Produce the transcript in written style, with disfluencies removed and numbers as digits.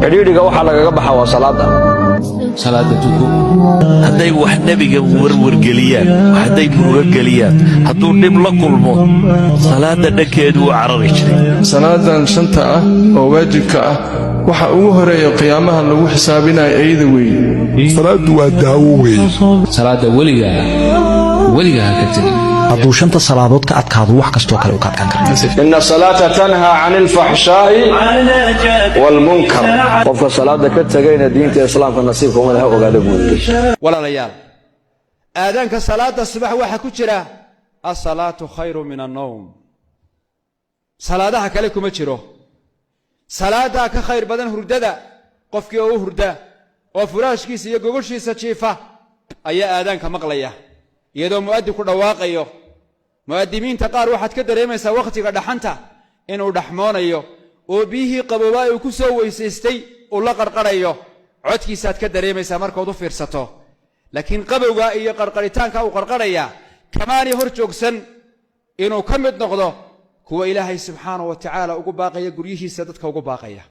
عريرك وحا لغا بخا وا صلاة تكو هداي wax nabiga warwar galiyaan haday muruga galiyaan haduu dib la kulmo salaada dhakeedu waa carari jiray salaadan shanta ah oo waajibka ah waxa ugu horeeyo qiyaamaha lagu xisaabinayo ayda weey salaadu waa daawo weey salaada waliga ka tagin hadduu shanta salaadood ka adkaado wax kastoo kale u ka adkaan kartaa inna salata tanha 'anil fahsha'i wal munkar qofka salaada ka tagayna diinta islaamka nasiibka uma laha ogaada guud walaalayaal aadaanka salaada subax waxa ku jira as-salatu khayru min an-nawm salaadaha kale kuma jiro salaada ka khayr badan hurdada qofkii oo hurda oo furaashkiisa iyo gogoshiisa jiifa ayaa aadaanka maqlaya iyadoo muaddi ku dhawaaqayo muaddiminta qaar waxaad ka dareemaysaa waqtiga dhaxanta inuu dhaxmoonayo oo bihii qaboobay uu ku soo weysaystay oo la qarqarayo codkiisa aad ka dareemaysaa markood u fiirsato laakiin qabowga iyo qarqaritaanka uu qarqaraya kamaani hor joogsan inuu ka mid noqdo kuwa ilaahay subxaanahu wa ta'aala ugu baaqaya guryihiisa dadka ugu baaqaya